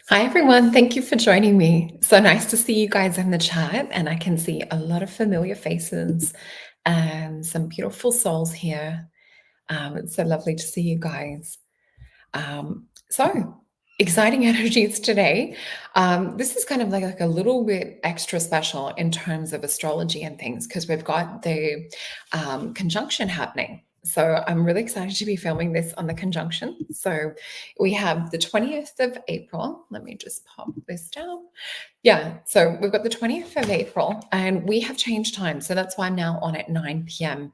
Hi, everyone. Thank you for joining me. So nice to see you guys in the chat, and I can see a lot of familiar faces and some beautiful souls here. It's so lovely to see you guys. So exciting energies today. This is kind of like a little bit extra special in terms of astrology and things because we've got the conjunction happening. So I'm really excited to be filming this on the conjunction. So we have the 20th of April. Let me just pop this down. Yeah, so we've got the 20th of April and we have changed time. So that's why I'm now on at 9 p.m.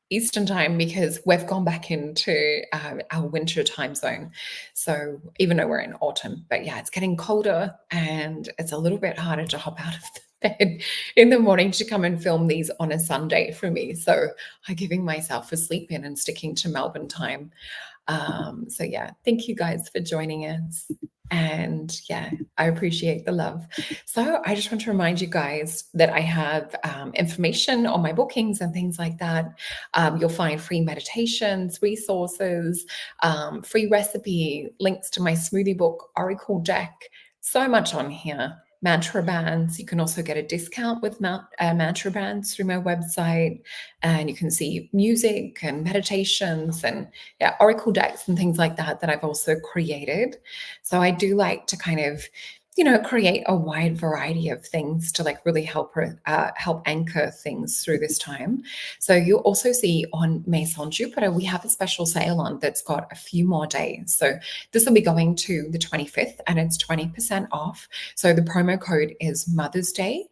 Eastern time because we've gone back into our winter time zone. So even though we're in autumn, but yeah, it's getting colder and it's a little bit harder to hop out of the bed in the morning to come and film these on a Sunday for me. So I'm giving myself a sleep in and sticking to Melbourne time. So yeah, thank you guys for joining us. And yeah, I appreciate the love. So I just want to remind you guys that I have information on my bookings and things like that. You'll find free meditations, resources, free recipe, links to my smoothie book, Oracle deck, so much on here. Mantra bands. You can also get a discount with mantra bands through my website, and you can see music and meditations and oracle decks and things like that I've also created. So I do like to kind of create a wide variety of things to like really help anchor things through this time. So you'll also see on Maison Jupiter, we have a special sale on that's got a few more days. So this will be going to the 25th and it's 20% off. So the promo code is Mother's Day.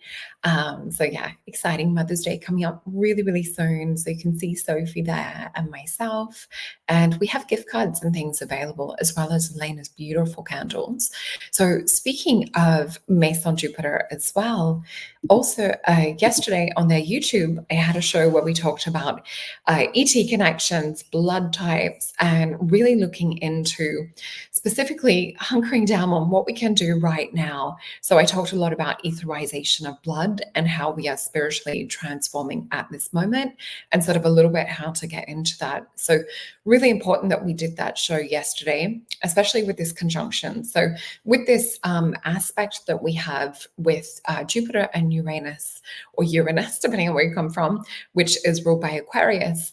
So yeah, exciting Mother's Day coming up really, really soon. So you can see Sophie there and myself. And we have gift cards and things available, as well as Elena's beautiful candles. So speaking of Maison Jupiter as well, also yesterday on their YouTube, I had a show where we talked about ET connections, blood types, and really looking into specifically hunkering down on what we can do right now. So I talked a lot about etherization of blood and how we are spiritually transforming at this moment, and sort of a little bit how to get into that. So really important that we did that show yesterday, especially with this conjunction. So with this aspect that we have with Jupiter and Uranus, or Uranus, depending on where you come from, which is ruled by Aquarius,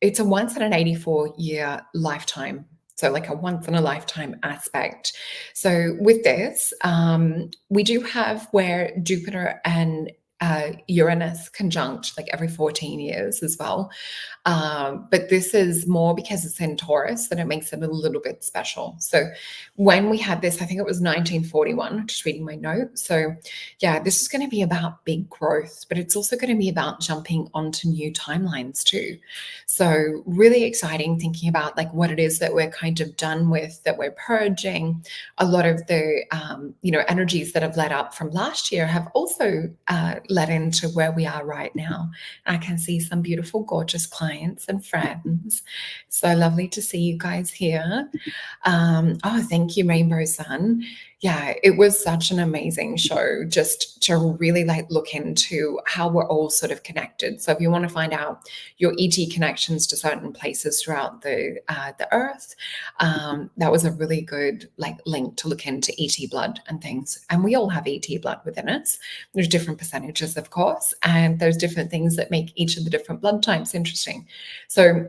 it's a once in an 84-year lifetime. So like a once in a lifetime aspect. So with this, we do have where Jupiter and Uranus conjunct like every 14 years as well. But this is more because it's in Taurus that it makes it a little bit special. So when we had this, I think it was 1941, just reading my notes. So yeah, this is going to be about big growth, but it's also going to be about jumping onto new timelines too. So really exciting thinking about like what it is that we're kind of done with, that we're purging. A lot of the, energies that have led up from last year have also led into where we are right now. I can see some beautiful, gorgeous clients and friends. So lovely to see you guys here. Thank you, Rainbow Sun. Yeah, it was such an amazing show just to really like look into how we're all sort of connected. So if you want to find out your ET connections to certain places throughout the earth, that was a really good like link to look into ET blood and things. And we all have ET blood within us. There's different percentages, of course, and there's different things that make each of the different blood types interesting. So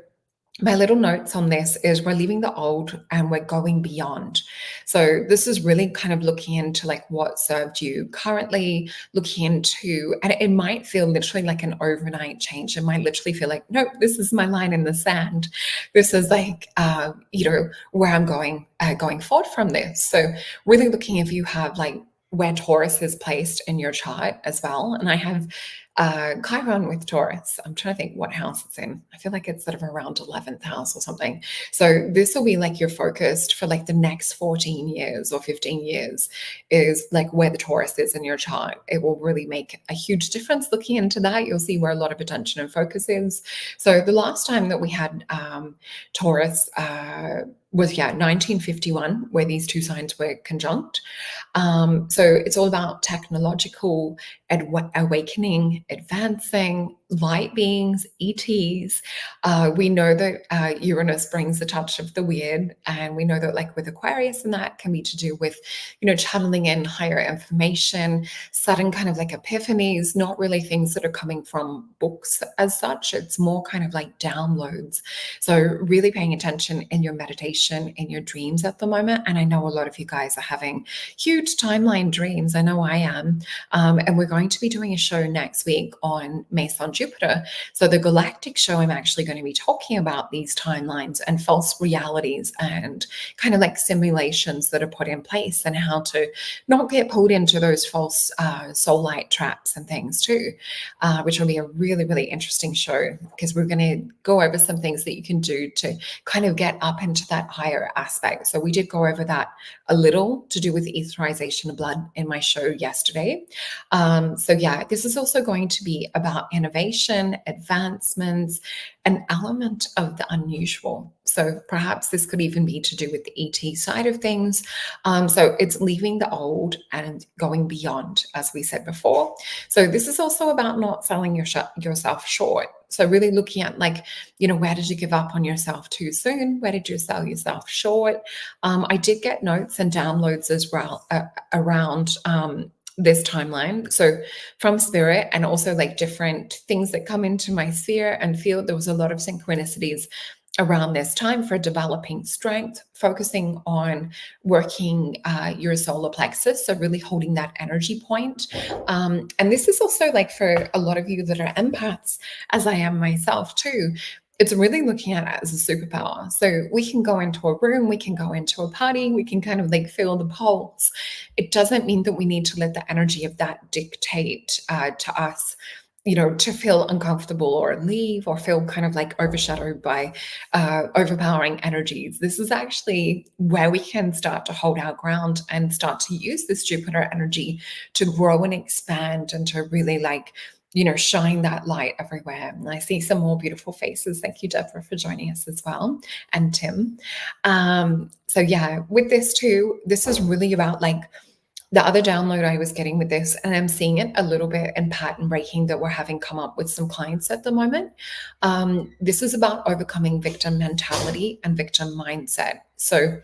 my little notes on this is we're leaving the old and we're going beyond. So this is really kind of looking into like what served you currently, looking into, and it might feel literally like an overnight change. It might literally feel like, nope, this is my line in the sand. This is like, where I'm going forward from this. So really looking if you have like where Taurus is placed in your chart as well. And I have Chiron with Taurus. I'm trying to think what house it's in. I feel like it's sort of around 11th house or something. So this will be like you're focused for like the next 14 years or 15 years is like where the Taurus is in your chart. It will really make a huge difference looking into that. You'll see where a lot of attention and focus is. So the last time that we had Taurus was 1951, where these two signs were conjunct. So it's all about technological awakening, advancing, light beings, ETs. We know that Uranus brings a touch of the weird, and we know that, like with Aquarius, and that can be to do with, channeling in higher information, sudden kind of like epiphanies, not really things that are coming from books as such. It's more kind of like downloads. So, really paying attention in your meditation, in your dreams at the moment. And I know a lot of you guys are having huge timeline dreams. I know I am. And we're going to be doing a show next week on Mason Jupiter. So, the galactic show, I'm actually going to be talking about these timelines and false realities and kind of like simulations that are put in place, and how to not get pulled into those false soul light traps and things too, which will be a really, really interesting show, because we're going to go over some things that you can do to kind of get up into that higher aspect. So we did go over that a little to do with etherization of blood in my show yesterday. So yeah, this is also going to be about innovation, advancements, an element of the unusual. So perhaps this could even be to do with the ET side of things. So it's leaving the old and going beyond, as we said before. So this is also about not selling yourself short. So really looking at, like, where did you give up on yourself too soon? Where did you sell yourself short? I did get notes and downloads as well around this timeline. So from spirit, and also like different things that come into my sphere and field, there was a lot of synchronicities around this time for developing strength, focusing on working your solar plexus, so really holding that energy point. And this is also like for a lot of you that are empaths, as I am myself too. It's really looking at it as a superpower. So we can go into a room, we can go into a party, we can kind of like feel the pulse. It doesn't mean that we need to let the energy of that dictate to us, to feel uncomfortable or leave or feel kind of like overshadowed by overpowering energies. This is actually where we can start to hold our ground and start to use this Jupiter energy to grow and expand, and to really like, shine that light everywhere. And I see some more beautiful faces. Thank you, Deborah, for joining us as well, and Tim. So yeah, with this too, this is really about like the other download I was getting with this, and I'm seeing it a little bit in pattern breaking that we're having come up with some clients at the moment. This is about overcoming victim mentality and victim mindset. So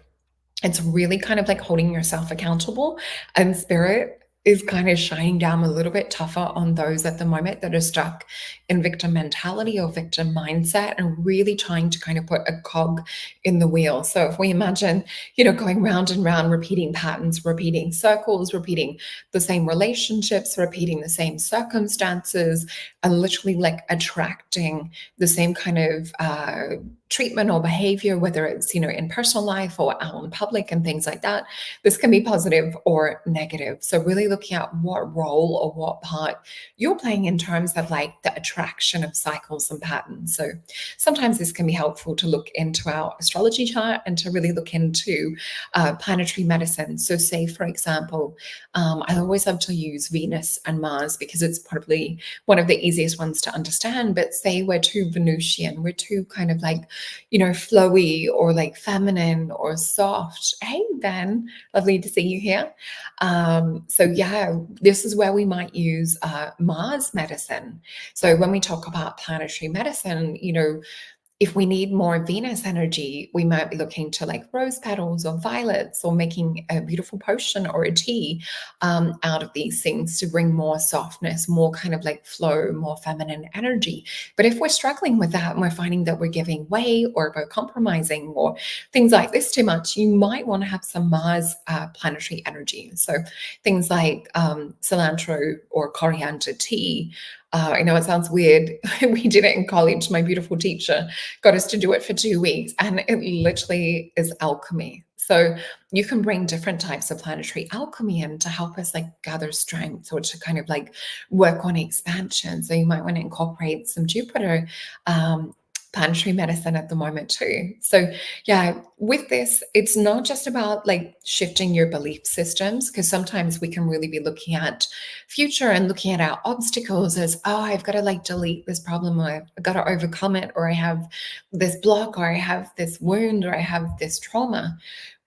it's really kind of like holding yourself accountable, and spirit is kind of shining down a little bit tougher on those at the moment that are stuck in victim mentality or victim mindset, and really trying to kind of put a cog in the wheel. So if we imagine, going round and round, repeating patterns, repeating circles, repeating the same relationships, repeating the same circumstances, and literally like attracting the same kind of treatment or behavior, whether it's, in personal life or out in public and things like that, this can be positive or negative. So really looking at what role or what part you're playing in terms of like the attraction of cycles and patterns. So sometimes this can be helpful to look into our astrology chart and to really look into planetary medicine. So say, for example, I always love to use Venus and Mars because it's probably one of the easiest ones to understand. But say we're too Venusian, we're too kind of like, flowy or like feminine or soft. Hey, Ben, lovely to see you here. So yeah, this is where we might use Mars medicine. So when we talk about planetary medicine, if we need more Venus energy, we might be looking to like rose petals or violets, or making a beautiful potion or a tea out of these things to bring more softness, more kind of like flow, more feminine energy. But if we're struggling with that and we're finding that we're giving way or we're compromising or things like this too much, you might want to have some Mars planetary energy. So things like cilantro or coriander tea. I know it sounds weird. We did it in college. My beautiful teacher got us to do it for 2 weeks, and it literally is alchemy. So you can bring different types of planetary alchemy in to help us like gather strength, or to kind of like work on expansion. So you might want to incorporate some Jupiter planetary medicine at the moment too. So yeah, with this, it's not just about like shifting your belief systems, because sometimes we can really be looking at future and looking at our obstacles as, oh, I've got to like delete this problem, or I've got to overcome it, or I have this block, or I have this wound, or I have this trauma.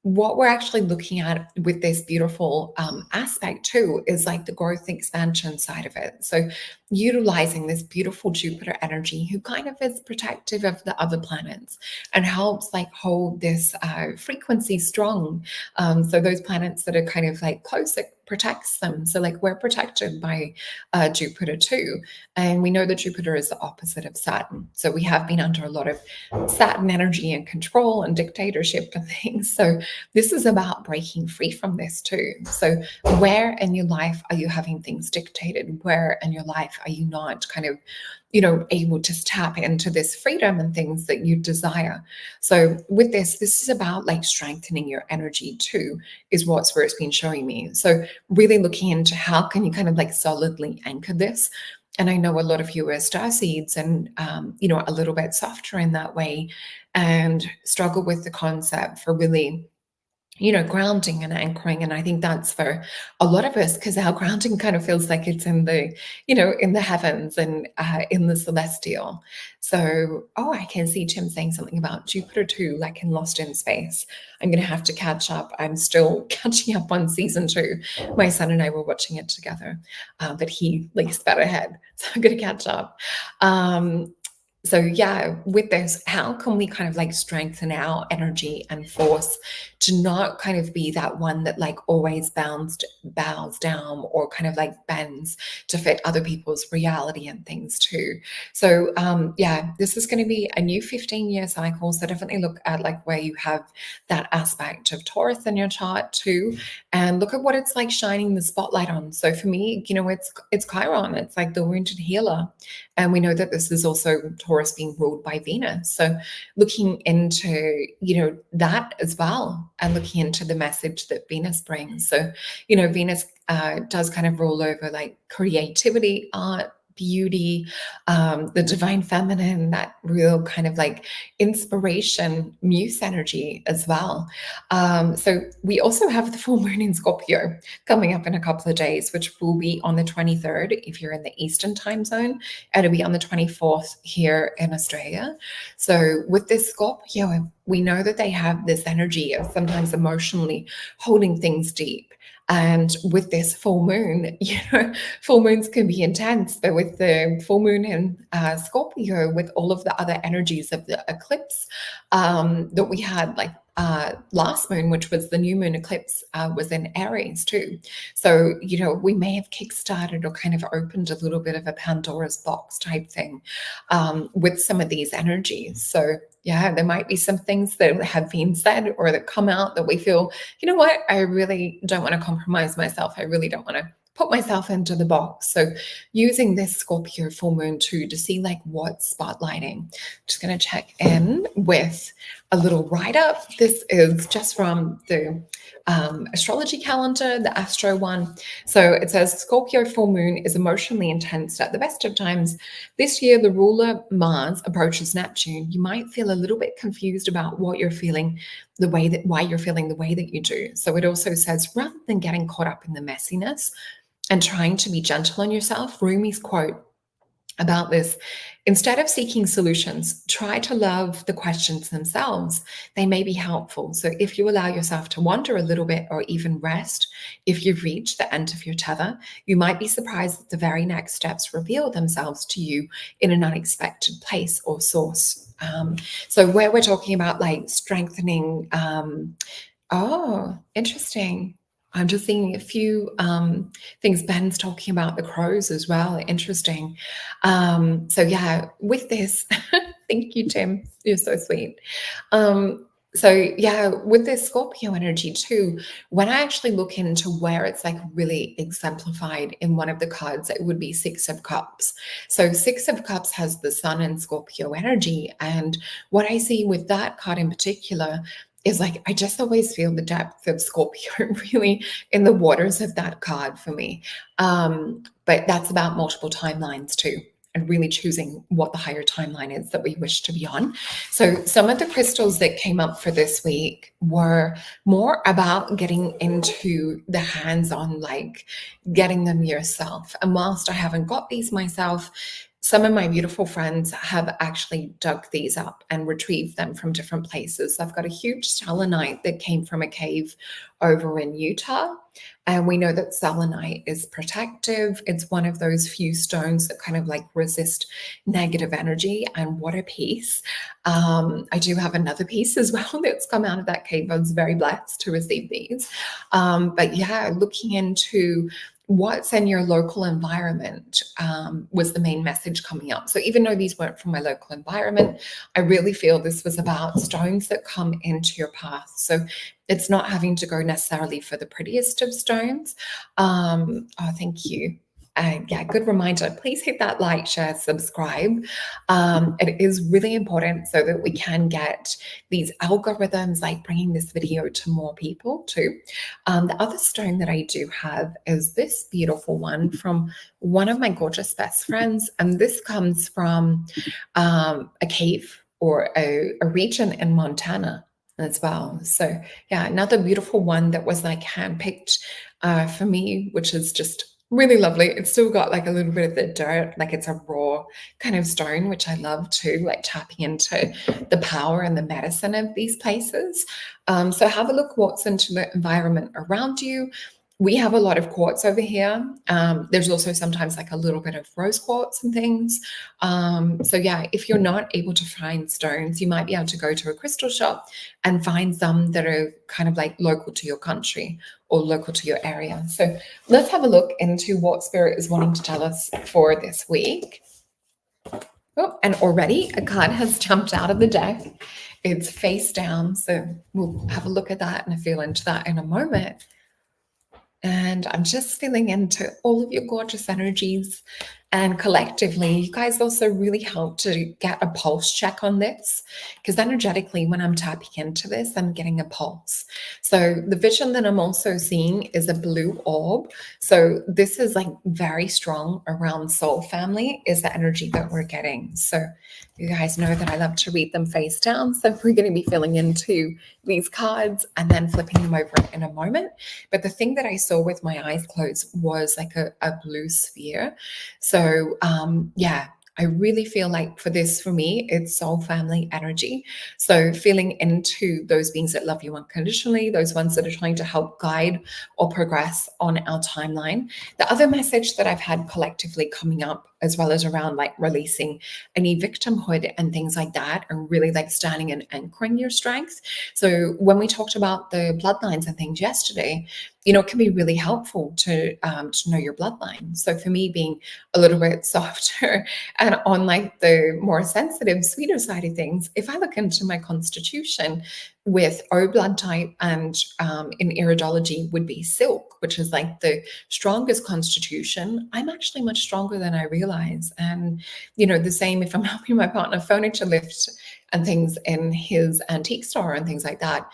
what we're actually looking at with this beautiful aspect too is like the growth and expansion side of it. So utilizing this beautiful Jupiter energy, who kind of is protective of the other planets and helps like hold this frequency strong. So those planets that are kind of like close, it protects them. So like we're protected by Jupiter too. And we know that Jupiter is the opposite of Saturn. So we have been under a lot of Saturn energy and control and dictatorship and things. So this is about breaking free from this too. So where in your life are you having things dictated? Where in your life are you not kind of, able to tap into this freedom and things that you desire? So with this is about like strengthening your energy too, is what Spirit's been showing me. So really looking into how can you kind of like solidly anchor this. And I know a lot of you are star seeds and, a little bit softer in that way and struggle with the concept for really grounding and anchoring. And I think that's for a lot of us because our grounding kind of feels like it's in the, in the heavens and in the celestial. So, I can see Tim saying something about Jupiter too, like in Lost in Space. I'm going to have to catch up. I'm still catching up on season 2. My son and I were watching it together, but he like sped ahead. So I'm going to catch up. So yeah, with this, how can we kind of like strengthen our energy and force to not kind of be that one that like always bows down or kind of like bends to fit other people's reality and things too. So yeah, this is going to be a new 15-year cycle. So definitely look at like where you have that aspect of Taurus in your chart too, and look at what it's like shining the spotlight on. So for me, it's Chiron. It's like the wounded healer. And we know that this is also Taurus being ruled by Venus. So looking into, that as well and looking into the message that Venus brings. So, Venus does kind of rule over like creativity, art, beauty, the divine feminine, that real kind of like inspiration, muse energy as well. So we also have the full moon in Scorpio coming up in a couple of days, which will be on the 23rd if you're in the Eastern time zone. It'll be on the 24th here in Australia. So with this Scorpio, we know that they have this energy of sometimes emotionally holding things deep. And with this full moon, full moons can be intense, but with the full moon in Scorpio, with all of the other energies of the eclipse that we had, like last moon, which was the new moon eclipse, was in Aries too. So, we may have kickstarted or kind of opened a little bit of a Pandora's box type thing with some of these energies. So yeah, there might be some things that have been said or that come out that we feel, you know what, I really don't want to compromise myself. I really don't want to put myself into the box. So using this Scorpio full moon too to see like what's spotlighting. Just going to check in with a little write-up. This is just from the astrology calendar, the Astro one. So it says Scorpio full moon is emotionally intense at the best of times. This year, the ruler Mars approaches Neptune. You might feel a little bit confused about what you're feeling, why you're feeling the way that you do. So it also says, rather than getting caught up in the messiness and trying to be gentle on yourself, Rumi's quote about this: instead of seeking solutions, try to love the questions themselves. They may be helpful. So if you allow yourself to wander a little bit or even rest, if you've reached the end of your tether, you might be surprised that the very next steps reveal themselves to you in an unexpected place or source. So where we're talking about like strengthening, interesting. I'm just seeing a few things. Ben's talking about the crows as well. Interesting. So yeah, with this, thank you, Tim. You're so sweet. So yeah, with this Scorpio energy too, when I actually look into where it's like really exemplified in one of the cards, it would be Six of Cups. So Six of Cups has the Sun and Scorpio energy. And what I see with that card in particular is like, I just always feel the depth of Scorpio really in the waters of that card for me. But that's about multiple timelines too, and really choosing what the higher timeline is that we wish to be on. So some of the crystals that came up for this week were more about getting into the hands-on, like getting them yourself. And whilst I haven't got these myself, Some of my beautiful friends have actually dug these up and retrieved them from different places. I've got a huge selenite that came from a cave over in Utah. And we know that selenite is protective. It's one of those few stones that kind of like resist negative energy. And what a piece. I do have another piece as well that's come out of that cave. I was very blessed to receive these. But yeah, looking into what's in your local environment was the main message coming up. So even though these weren't from my local environment, I really feel this was about stones that come into your path. So it's not having to go necessarily for the prettiest of stones. Oh, thank you. Yeah, good reminder. Please hit that like, share, subscribe. It is really important so that we can get these algorithms, like bringing this video to more people too. The other stone that I do have is this beautiful one from one of my gorgeous best friends. And this comes from a cave or a region in Montana as well. So yeah, another beautiful one that was like handpicked for me, which is just really lovely. It's still got like a little bit of the dirt, like it's a raw kind of stone, which I love too, like tapping into the power and the medicine of these places. So have a look what's into the environment around you. We have a lot of quartz over here. There's also sometimes like a little bit of rose quartz and things. So yeah, if you're not able to find stones, you might be able to go to a crystal shop and find some that are kind of like local to your country or local to your area. So let's have a look into what Spirit is wanting to tell us for this week. Oh, and already a card has jumped out of the deck. It's face down. So we'll have a look at that and feel into that in a moment. And I'm just feeling into all of your gorgeous energies. And collectively, you guys also really help to get a pulse check on this, because energetically, when I'm tapping into this, I'm getting a pulse. So the vision that I'm also seeing is a blue orb. So this is like very strong around soul family is the energy that we're getting. So you guys know that I love to read them face down. So we're going to be filling into these cards and then flipping them over in a moment. But the thing that I saw with my eyes closed was like a blue sphere. So yeah, I really feel like for this, for me, it's soul family energy. So feeling into those beings that love you unconditionally, those ones that are trying to help guide or progress on our timeline. The other message that I've had collectively coming up, as well as around like releasing any victimhood and things like that, and really like standing and anchoring your strength. So when we talked about the bloodlines and things yesterday, it can be really helpful to know your bloodline. So for me, being a little bit softer and on like the more sensitive, sweeter side of things, if I look into my constitution with O blood type and in iridology would be silk, which is like the strongest constitution, I'm actually much stronger than I realize. And, the same if I'm helping my partner furniture lift and things in his antique store and things like that.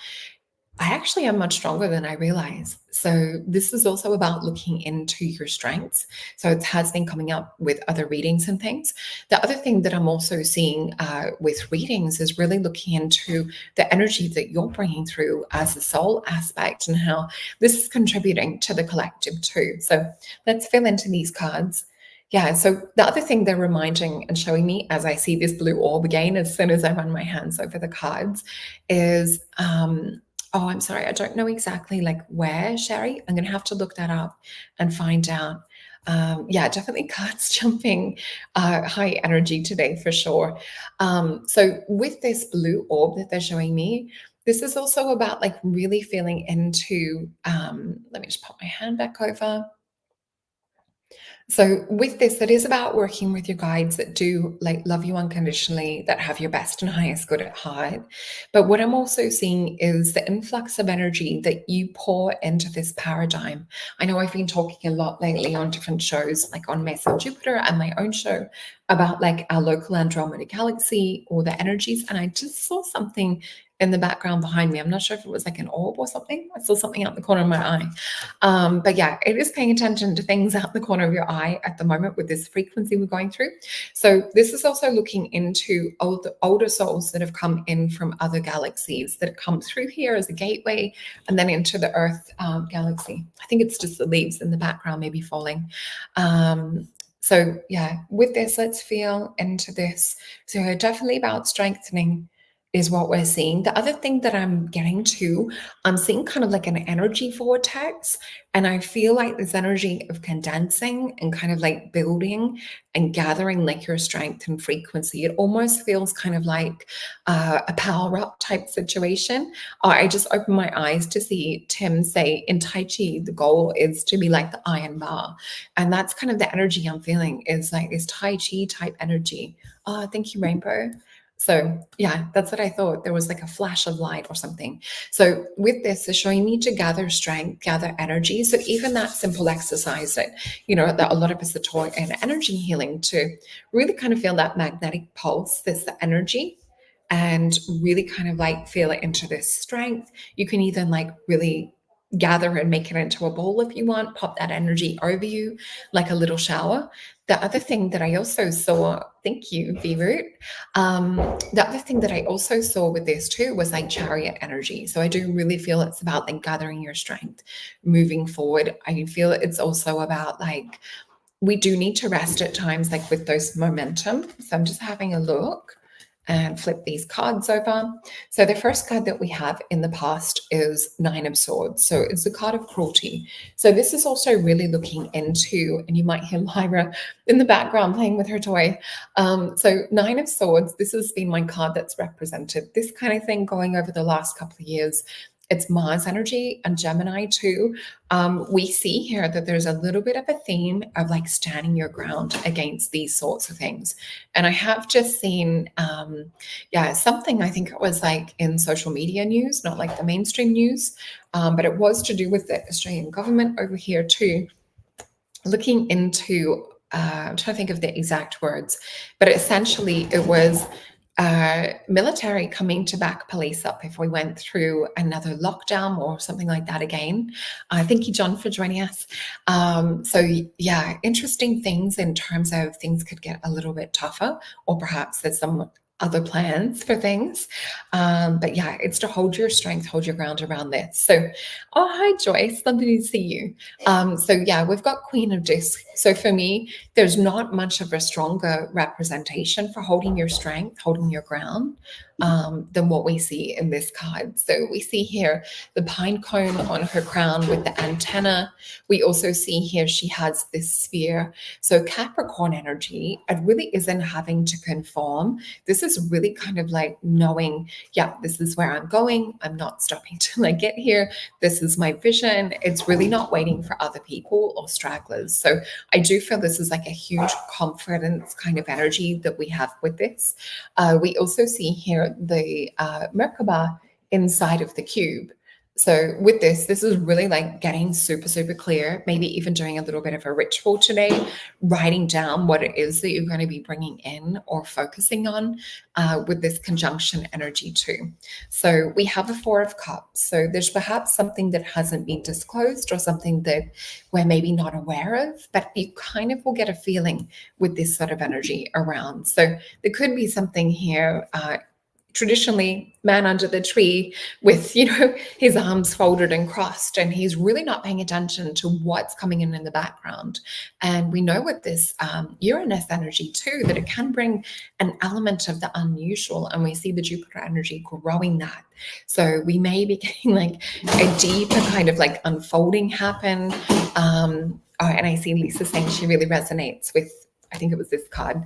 I actually am much stronger than I realize. So this is also about looking into your strengths. So it has been coming up with other readings and things. The other thing that I'm also seeing with readings is really looking into the energy that you're bringing through as a soul aspect and how this is contributing to the collective too. So let's fill into these cards. Yeah, so the other thing they're reminding and showing me as I see this blue orb again, as soon as I run my hands over the cards, is oh, I'm sorry. I don't know exactly like where, Sherry. I'm going to have to look that up and find out. Yeah, definitely cards jumping high energy today for sure. So with this blue orb that they're showing me, this is also about like really feeling into, let me just pop my hand back over. So with this, it is about working with your guides that do like love you unconditionally, that have your best and highest good at heart. But what I'm also seeing is the influx of energy that you pour into this paradigm. I know I've been talking a lot lately on different shows, like on Mess of Jupiter and my own show, about like our local Andromeda galaxy or the energies. And I just saw something in the background behind me. I'm not sure if it was like an orb or something. I saw something out the corner of my eye. But yeah, it is paying attention to things out the corner of your eye at the moment with this frequency we're going through. So this is also looking into older souls that have come in from other galaxies that come through here as a gateway and then into the Earth galaxy. I think it's just the leaves in the background maybe falling. So yeah, with this, let's feel into this. So definitely about strengthening is what we're seeing. The other thing that I'm getting to, I'm seeing kind of like an energy vortex. And I feel like this energy of condensing and kind of like building and gathering like your strength and frequency. It almost feels kind of like a power up type situation. I just opened my eyes to see Tim say in Tai Chi, the goal is to be like the iron bar. And that's kind of the energy I'm feeling is like this Tai Chi type energy. Oh, thank you, Rainbow. So yeah, that's what I thought. There was like a flash of light or something. So with this, they're showing me to gather strength, gather energy. So even that simple exercise that, that a lot of us are taught in energy healing to really kind of feel that magnetic pulse, this energy, and really kind of like feel it into this strength. You can either like really gather and make it into a ball if you want, pop that energy over you like a little shower. The other thing that I also saw, thank you, V-Root. The other thing that I also saw with this too was like chariot energy. So I do really feel it's about like gathering your strength, moving forward. I feel it's also about like, we do need to rest at times, like with those momentum. So I'm just having a look and flip these cards over. So the first card that we have in the past is Nine of Swords. So it's the card of cruelty. So this is also really looking into, and you might hear Lyra in the background playing with her toy. So Nine of Swords, this has been my card that's represented this kind of thing going over the last couple of years. It's Mars energy and Gemini too. We see here that there's a little bit of a theme of like standing your ground against these sorts of things. And I have just seen, something, I think it was like in social media news, not like the mainstream news, but it was to do with the Australian government over here too, looking into, I'm trying to think of the exact words, but essentially it was military coming to back police up if we went through another lockdown or something like that again. Thank you, John, for joining us. So yeah, interesting things in terms of things could get a little bit tougher, or perhaps there's some other plans for things. But yeah, it's to hold your strength, hold your ground around this. So, oh, hi, Joyce. Lovely to see you. So yeah, we've got Queen of Discs. So for me, there's not much of a stronger representation for holding your strength, holding your ground, than what we see in this card. So we see here the pine cone on her crown with the antenna. We also see here she has this sphere. So Capricorn energy, it really isn't having to conform. This is really kind of like knowing, yeah, this is where I'm going. I'm not stopping till I get here. This is my vision. It's really not waiting for other people or stragglers. So I do feel this is like a huge confidence kind of energy that we have with this. We also see here the Merkaba inside of the cube. So with this is really like getting super, super clear, maybe even doing a little bit of a ritual today, writing down what it is that you're going to be bringing in or focusing on with this conjunction energy too. So we have a Four of Cups. So there's perhaps something that hasn't been disclosed or something that we're maybe not aware of, but you kind of will get a feeling with this sort of energy around. So there could be something here, traditionally man under the tree with, his arms folded and crossed, and he's really not paying attention to what's coming in the background. And we know with this Uranus energy too, that it can bring an element of the unusual, and we see the Jupiter energy growing that. So we may be getting like a deeper kind of like unfolding happen. And I see Lisa saying she really resonates with, I think it was this card.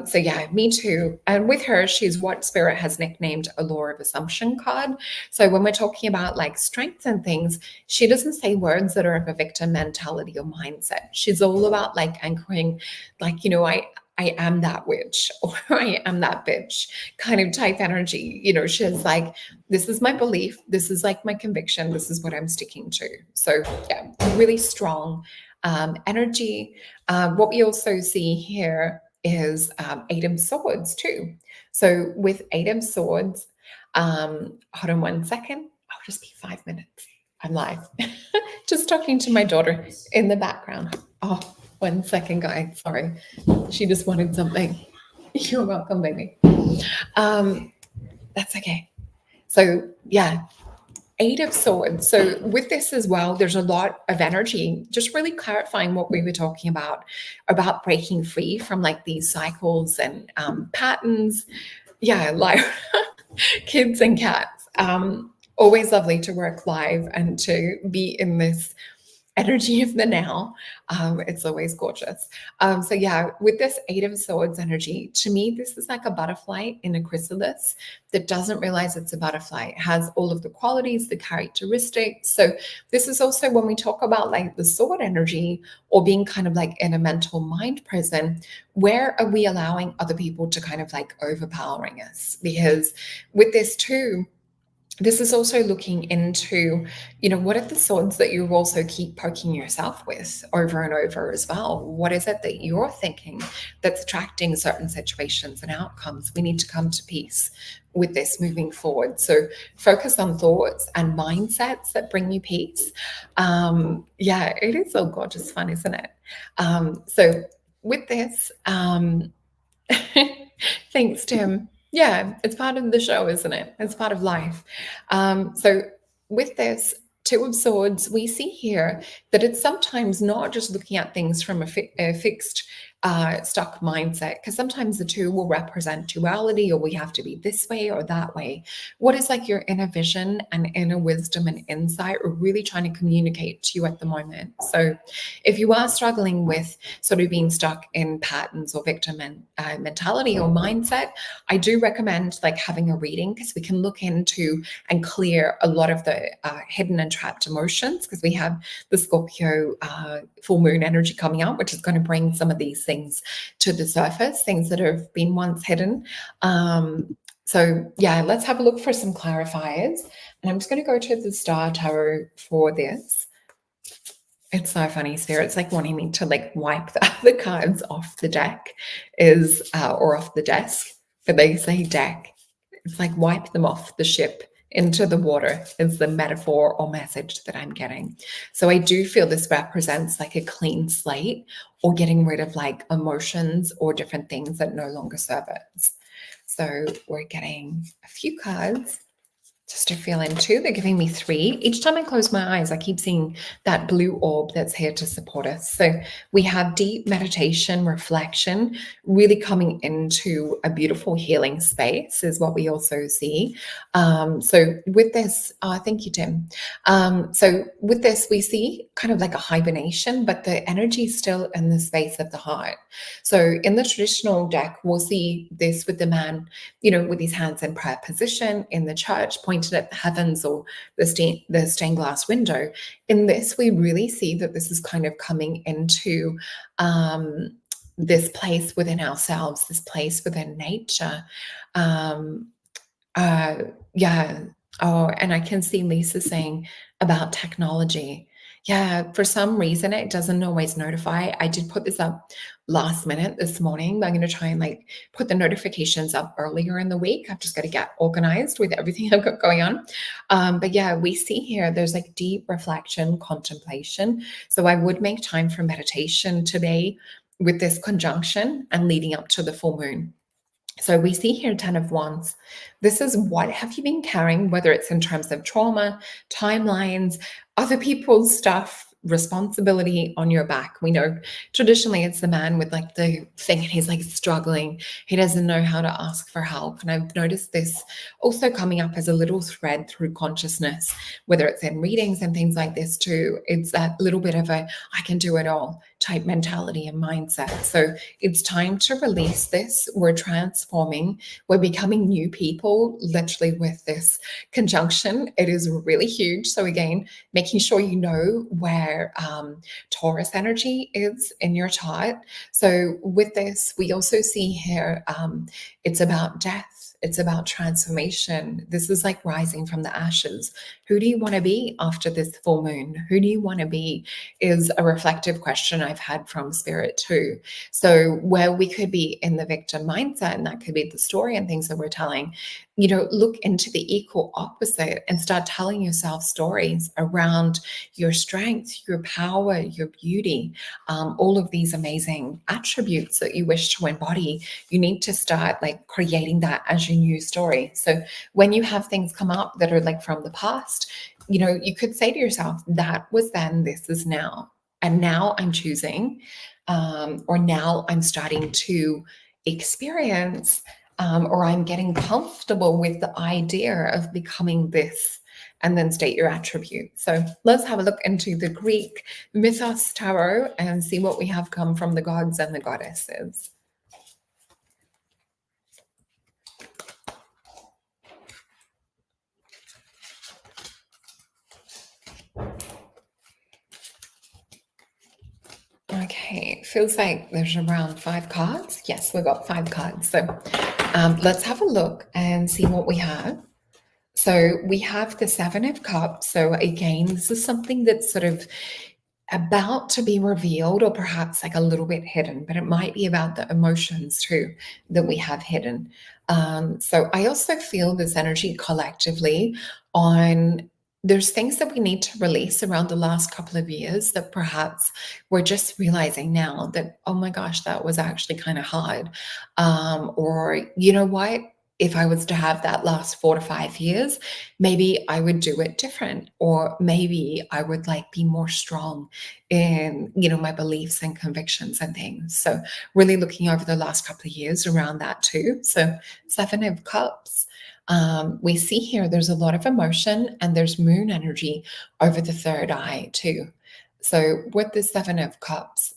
So yeah, me too. And with her, she's what Spirit has nicknamed a law of assumption card. So when we're talking about like strengths and things, she doesn't say words that are of a victim mentality or mindset. She's all about like anchoring, like, I am that witch, or I am that bitch kind of type energy. She's like, this is my belief. This is like my conviction. This is what I'm sticking to. So yeah, really strong energy. What we also see here is Eight of Swords too. So with Eight of Swords, hold on one second. I'll just be 5 minutes. I'm live. Just talking to my daughter in the background. Oh, 1 second, guys. Sorry. She just wanted something. You're welcome, baby. That's okay. So yeah, Eight of Swords. So with this as well, there's a lot of energy, just really clarifying what we were talking about breaking free from like these cycles and patterns. Yeah, like kids and cats. Always lovely to work live and to be in this energy of the now. It's always gorgeous. So yeah, with this Eight of Swords energy, to me, this is like a butterfly in a chrysalis that doesn't realize it's a butterfly. It has all of the qualities, the characteristics. So this is also when we talk about like the sword energy or being kind of like in a mental mind prison, where are we allowing other people to kind of like overpowering us? Because with this too, this is also looking into, what are the swords that you also keep poking yourself with over and over as well? What is it that you're thinking that's attracting certain situations and outcomes? We need to come to peace with this moving forward. So focus on thoughts and mindsets that bring you peace. Yeah, it is so gorgeous fun, isn't it? So with this, thanks, Tim. Yeah, it's part of the show, isn't it? It's part of life. So, with this Two of Swords, we see here that it's sometimes not just looking at things from a fixed, stuck mindset, because sometimes the two will represent duality, or we have to be this way or that way. What is like your inner vision and inner wisdom and insight are really trying to communicate to you at the moment? So, if you are struggling with sort of being stuck in patterns or victim mentality or mindset, I do recommend like having a reading, because we can look into and clear a lot of the hidden and trapped emotions, because we have the Scorpio full moon energy coming up, which is going to bring some of these things to the surface, things that have been once hidden. So yeah, let's have a look for some clarifiers. And I'm just going to go to the Star Tarot for this. It's so funny. Spirit's like wanting me to like wipe the cards off the deck or off the desk, but they say deck. It's like wipe them off the ship into the water is the metaphor or message that I'm getting. So I do feel this represents like a clean slate, or getting rid of like emotions or different things that no longer serve us. So we're getting a few cards just to feel into. They're giving me 3. Each time I close my eyes, I keep seeing that blue orb that's here to support us. So we have deep meditation, reflection, really coming into a beautiful healing space is what we also see. So with this, thank you, Tim. So with this, we see kind of like a hibernation, but the energy is still in the space of the heart. So in the traditional deck, we'll see this with the man, with his hands in prayer position in the church, pointed at the heavens or the stained glass window. In this, we really see that this is kind of coming into this place within ourselves, this place within nature. Yeah. Oh, and I can see Lisa saying about technology. Yeah, for some reason it doesn't always notify. I did put this up last minute this morning, but I'm going to try and like put the notifications up earlier in the week. I've just got to get organized with everything I've got going on. But yeah, we see here there's like deep reflection, contemplation. So I would make time for meditation today with this conjunction and leading up to the full moon. So we see here 10 of Wands. This is what have you been carrying, whether it's in terms of trauma, timelines, other people's stuff, responsibility on your back. We know traditionally it's the man with like the thing and he's like struggling. He doesn't know how to ask for help. And I've noticed this also coming up as a little thread through consciousness, whether it's in readings and things like this too. It's that little bit of a I can do it all type mentality and mindset. So it's time to release this. We're transforming. We're becoming new people, literally with this conjunction. It is really huge. So again, making sure you know where Taurus energy is in your chart. So with this, we also see here, it's about death. It's about transformation. This is like rising from the ashes. Who do you want to be after this full moon? Who do you want to be is a reflective question I've had from Spirit too. So where we could be in the victim mindset, and that could be the story and things that we're telling, look into the equal opposite and start telling yourself stories around your strength, your power, your beauty, all of these amazing attributes that you wish to embody. You need to start like creating that as your new story. So when you have things come up that are like from the past, you could say to yourself, that was then, this is now. And now I'm choosing, or now I'm starting to experience, or I'm getting comfortable with the idea of becoming this, and then state your attribute. So let's have a look into the Greek mythos tarot and see what we have come from the gods and the goddesses. Okay, feels like there's around 5 cards. Yes, we've got 5 cards. So let's have a look and see what we have. So we have the 7 of Cups. So again, this is something that's sort of about to be revealed, or perhaps like a little bit hidden, but it might be about the emotions too that we have hidden. So I also feel this energy collectively on, there's things that we need to release around the last couple of years that perhaps we're just realizing now that, oh my gosh, that was actually kind of hard. Or you know what? If I was to have that last 4 to 5 years, maybe I would do it different, or maybe I would like be more strong in, my beliefs and convictions and things. So really looking over the last couple of years around that too. So 7 of Cups. We see here there's a lot of emotion, and there's moon energy over the third eye too. So with the 7 of Cups,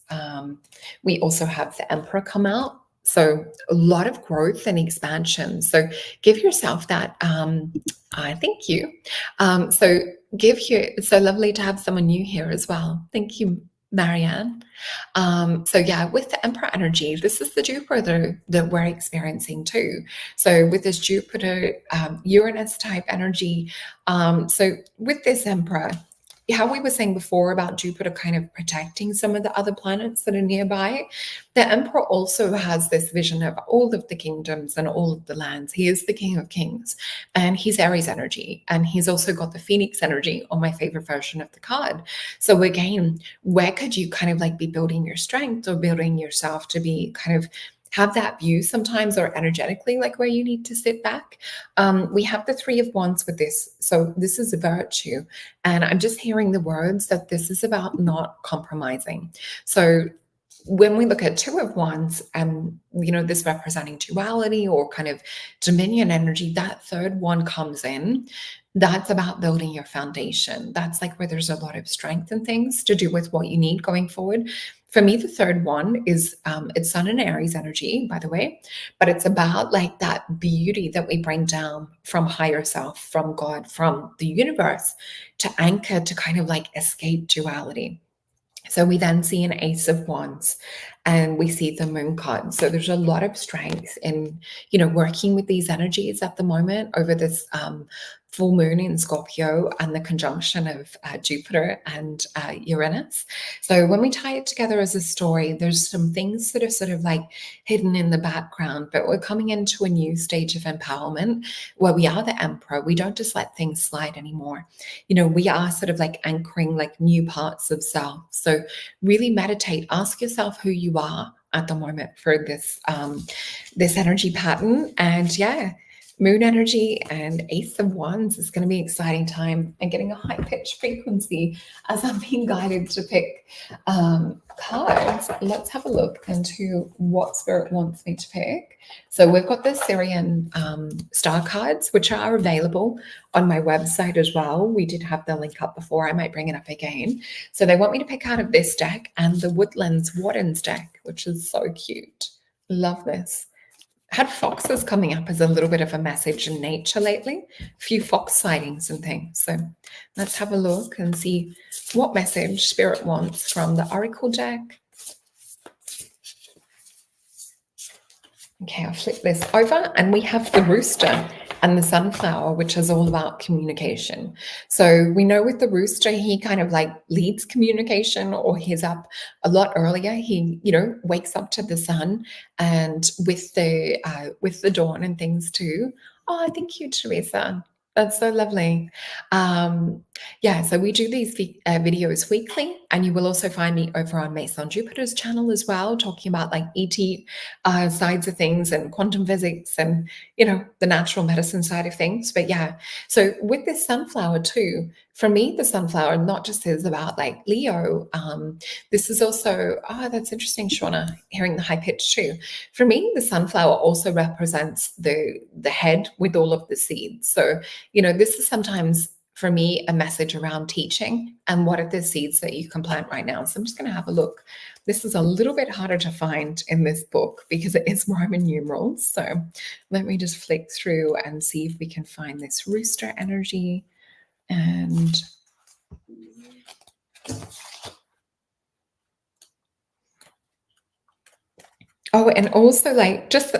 we also have the Emperor come out. So a lot of growth and expansion. So give yourself that. I thank you. So lovely to have someone new here as well. Thank you, Marianne. So yeah, with the Emperor energy, this is the Jupiter that we're experiencing too. So with this Jupiter, Uranus type energy, so with this Emperor, how we were saying before about Jupiter kind of protecting some of the other planets that are nearby, the Emperor also has this vision of all of the kingdoms and all of the lands. He is the King of Kings, and he's Aries energy, and he's also got the Phoenix energy on my favorite version of the card. So again, where could you kind of like be building your strength or building yourself to be kind of have that view sometimes, or energetically like where you need to sit back? We have the 3 of Wands with this. So this is a virtue. And I'm just hearing the words that this is about not compromising. So when we look at 2 of Wands, and this representing duality or kind of dominion energy, that third one comes in. That's about building your foundation. That's like where there's a lot of strength and things to do with what you need going forward. For me, the third one is it's Sun and Aries energy, by the way, but it's about like that beauty that we bring down from higher self, from God, from the universe, to anchor, to kind of like escape duality. So we then see an Ace of Wands, and we see the Moon card. So there's a lot of strength in, working with these energies at the moment over this full moon in Scorpio and the conjunction of Jupiter and Uranus. So when we tie it together as a story, there's some things that are sort of like hidden in the background, but we're coming into a new stage of empowerment where we are the Emperor. We don't just let things slide anymore. We are sort of like anchoring like new parts of self. So really meditate, ask yourself who you are at the moment for this this energy pattern. And yeah, Moon energy and Ace of Wands is going to be an exciting time, and getting a high-pitched frequency as I'm being guided to pick cards. Let's have a look into what Spirit wants me to pick. So we've got the Syrian star cards, which are available on my website as well. We did have the link up before. I might bring it up again. So they want me to pick out of this deck and the Woodlands Wardens deck, which is so cute. Love this. Had foxes coming up as a little bit of a message in nature lately. A few fox sightings and things. So let's have a look and see what message Spirit wants from the Oracle deck. Okay, I'll flip this over, and we have the Rooster and the Sunflower, which is all about communication. So we know with the Rooster, he kind of like leads communication, or he's up a lot earlier. He, wakes up to the sun, and with the dawn and things too. Oh, thank you, Teresa. That's so lovely. Um, yeah, so we do these videos weekly, and you will also find me over on Mason Jupiter's channel as well, talking about like ET sides of things and quantum physics and, the natural medicine side of things. But yeah, so with this sunflower too, for me, the sunflower not just is about like Leo. This is also, that's interesting, Shauna, hearing the high pitch too. For me, the sunflower also represents the head with all of the seeds. So, this is sometimes for me a message around teaching and what are the seeds that you can plant right now. So I'm just going to have a look. This is a little bit harder to find in this book because it is Roman numerals. So let me just flick through and see if we can find this rooster energy. And oh, and also like just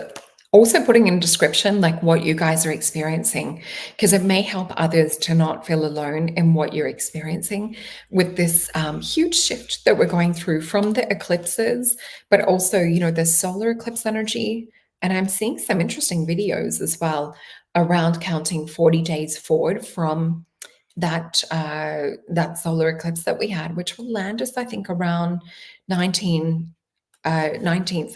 also putting in description like what you guys are experiencing, because it may help others to not feel alone in what you're experiencing with this huge shift that we're going through from the eclipses, but also, the solar eclipse energy. And I'm seeing some interesting videos as well around counting 40 days forward from that solar eclipse that we had, which will land us, I think, around 19th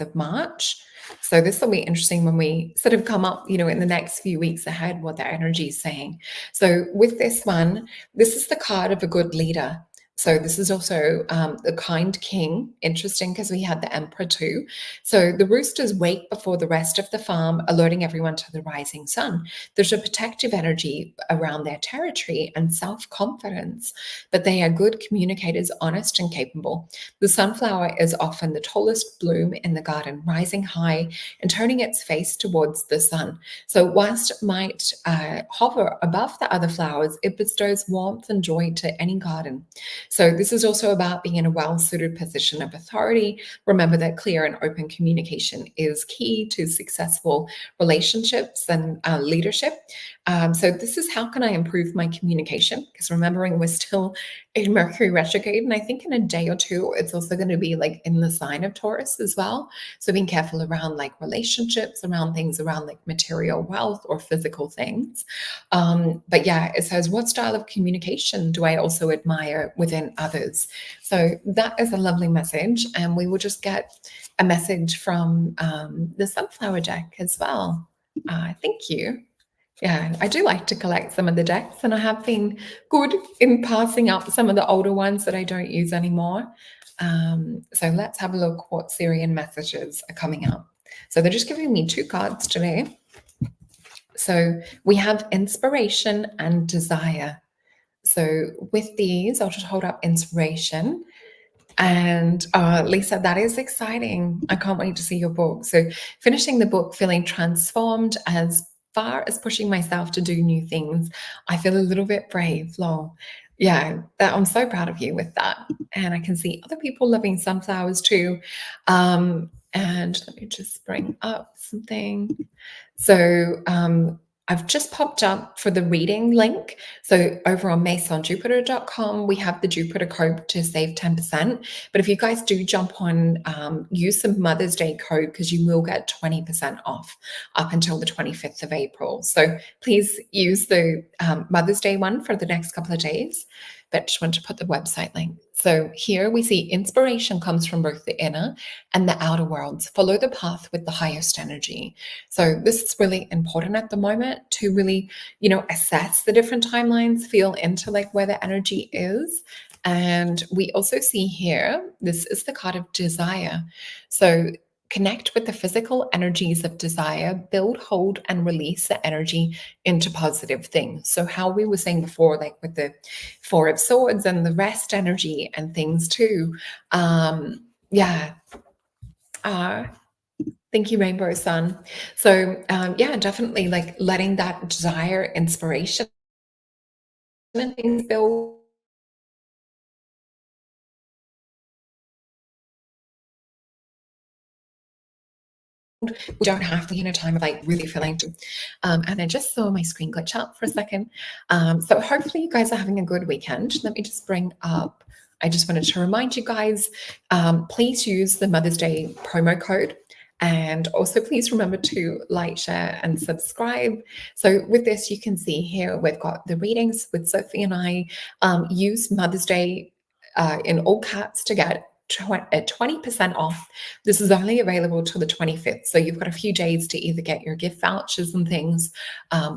of March. So this will be interesting when we sort of come up, in the next few weeks ahead, what the energy is saying. So with this one, this is the card of a good leader. So this is also the kind king. Interesting because we had the emperor too. So the roosters wake before the rest of the farm, alerting everyone to the rising sun. There's a protective energy around their territory and self-confidence, but they are good communicators, honest and capable. The sunflower is often the tallest bloom in the garden, rising high and turning its face towards the sun. So whilst it might hover above the other flowers, it bestows warmth and joy to any garden. So this is also about being in a well-suited position of authority. Remember that clear and open communication is key to successful relationships and leadership. So this is how can I improve my communication? Because remembering we're still in Mercury retrograde, and I think in a day or two, it's also going to be like in the sign of Taurus as well. So being careful around like relationships, around things around like material wealth or physical things. But yeah, it says, what style of communication do I also admire within others? So that is a lovely message. And we will just get a message from the sunflower deck as well. Thank you. Yeah, I do like to collect some of the decks, and I have been good in passing up some of the older ones that I don't use anymore. So let's have a look what Syrian messages are coming up. So they're just giving me 2 cards today. So we have inspiration and desire. So with these, I'll just hold up inspiration. And Lisa, that is exciting. I can't wait to see your book. So finishing the book, feeling transformed as far as pushing myself to do new things. I feel a little bit brave, lol. Yeah, I'm so proud of you with that. And I can see other people loving sunflowers too. And let me just bring up something. So I've just popped up for the reading link. So over on masonjupiter.com, we have the Jupiter code to save 10%. But if you guys do jump on, use the Mother's Day code because you will get 20% off up until the 25th of April. So please use the Mother's Day one for the next couple of days. But just want to put the website link. So here we see inspiration comes from both the inner and the outer worlds. Follow the path with the highest energy. So this is really important at the moment to really, assess the different timelines, feel into like where the energy is. And we also see here, this is the card of desire. So connect with the physical energies of desire, build, hold, and release the energy into positive things. So how we were saying before, like with the 4 of Swords and the rest energy and things too. Yeah. Thank you, Rainbow Sun. So yeah, definitely like letting that desire, inspiration and things build. We don't have to, time of like really feeling to. And I just saw my screen glitch out for a second. So hopefully you guys are having a good weekend. Let me just bring up, I just wanted to remind you guys, please use the Mother's Day promo code And also, please remember to like, share, and subscribe. So, with this, you can see here we've got the readings with Sophie and I. Use Mother's Day in all caps to get 20% off. This is only available till the 25th. So, you've got a few days to either get your gift vouchers and things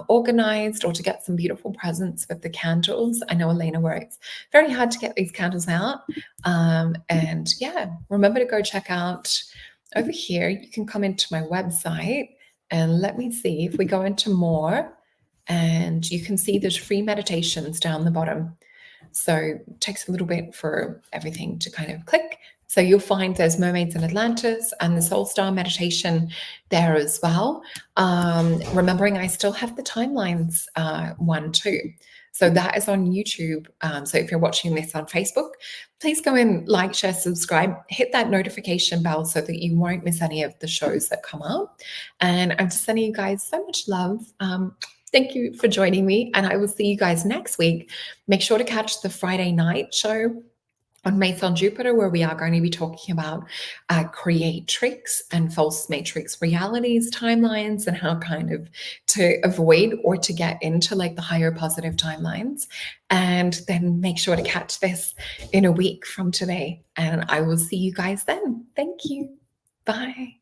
organized or to get some beautiful presents with the candles. I know Elena works very hard to get these candles out. And yeah, remember to go check out over here. You can come into my website and let me see if we go into more, and you can see there's free meditations down the bottom. So it takes a little bit for everything to kind of click. So you'll find there's Mermaids in Atlantis and the Soul Star meditation there as well. Remembering I still have the timelines one too. So that is on YouTube. So if you're watching this on Facebook, please go and like, share, subscribe, hit that notification bell so that you won't miss any of the shows that come up. And I'm just sending you guys so much love. Thank you for joining me, and I will see you guys next week. Make sure to catch the Friday night show on Mates on Jupiter, where we are going to be talking about creatrix and false matrix realities, timelines, and how kind of to avoid or to get into like the higher positive timelines. And then make sure to catch this in a week from today. And I will see you guys then. Thank you. Bye.